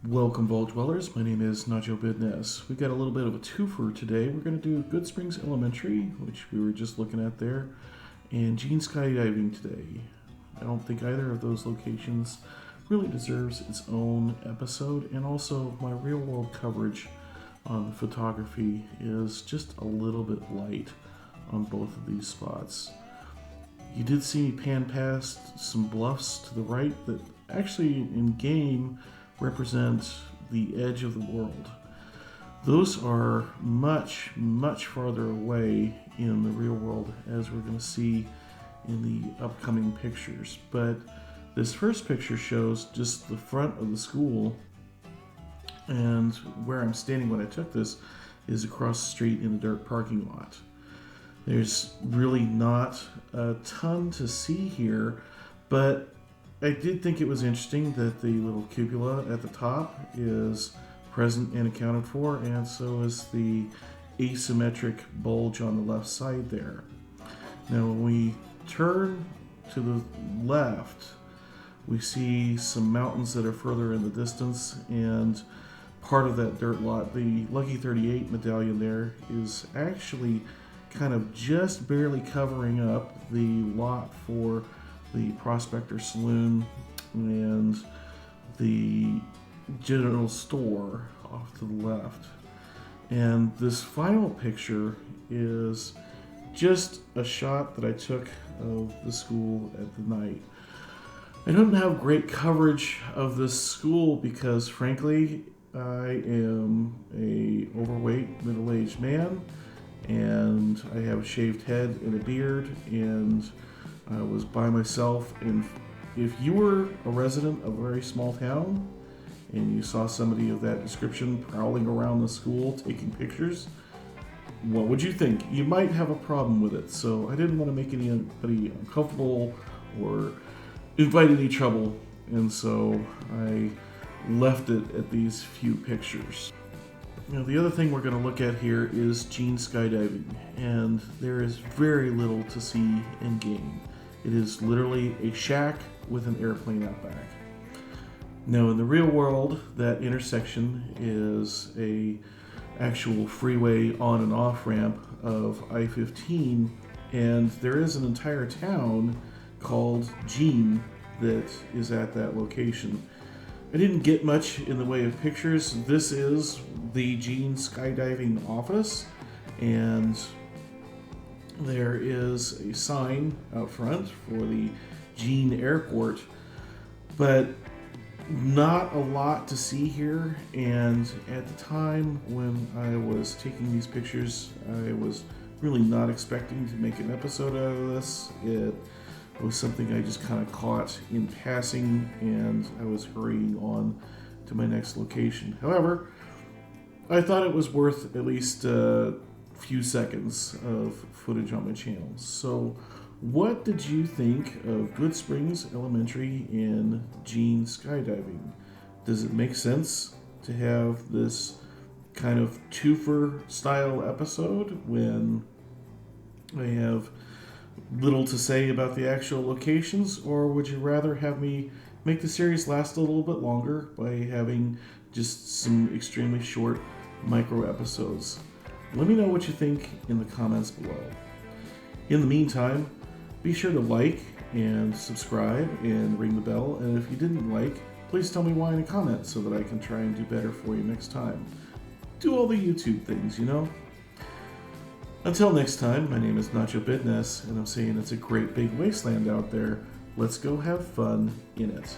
Welcome, Vault Dwellers. My name is Nacho Bidness. We got a little bit of a twofer today. We're going to do Good Springs Elementary, which we were just looking at there, and Gene Skydiving today. I don't think either of those locations really deserves its own episode, and also my real-world coverage on the photography is just a little bit light on both of these spots. You did see me pan past some bluffs to the right that actually in game represent the edge of the world. Those are much, much farther away in the real world, as we're going to see in the upcoming pictures. But this first picture shows just the front of the school, and where I'm standing when I took this is across the street in the dirt parking lot. There's really not a ton to see here, but I did think it was interesting that the little cupola at the top is present and accounted for, and so is the asymmetric bulge on the left side there. Now when we turn to the left, we see some mountains that are further in the distance, and part of that dirt lot, the Lucky 38 medallion there, is actually kind of just barely covering up the lot for the Prospector Saloon and the general store off to the left. And this final picture is just a shot that I took of the school at the night. I don't have great coverage of this school because, frankly, I am a overweight middle-aged man, and I have a shaved head and a beard, and I was by myself. And if you were a resident of a very small town and you saw somebody of that description prowling around the school taking pictures, what would you think? You might have a problem with it. So I didn't want to make anybody uncomfortable or invite any trouble, and so I left it at these few pictures. Now, the other thing we're going to look at here is Gene Skydiving, and there is very little to see in game. It is literally a shack with an airplane out back. Now, in the real world, that intersection is a actual freeway on and off ramp of I-15, and there is an entire town called Gene that is at that location. I didn't get much in the way of pictures. This is the Gene Skydiving office, and there is a sign out front for the Gene Airport, but not a lot to see here. And at the time when I was taking these pictures, I was really not expecting to make an episode out of this. It was something I just kind of caught in passing, and I was hurrying on to my next location. However, I thought it was worth at least a few seconds of footage on my channel. So what did you think of Good Springs Elementary in Gene Skydiving? Does it make sense to have this kind of twofer style episode when I have little to say about the actual locations, or would you rather have me make the series last a little bit longer by having just some extremely short micro episodes? Let me know what you think in the comments below. In the meantime, be sure to like and subscribe and ring the bell, and if you didn't like, please tell me why in a comment so that I can try and do better for you next time. Do all the YouTube things, you know? Until next time, my name is Nacho Bidness, and I'm saying it's a great big wasteland out there. Let's go have fun in it.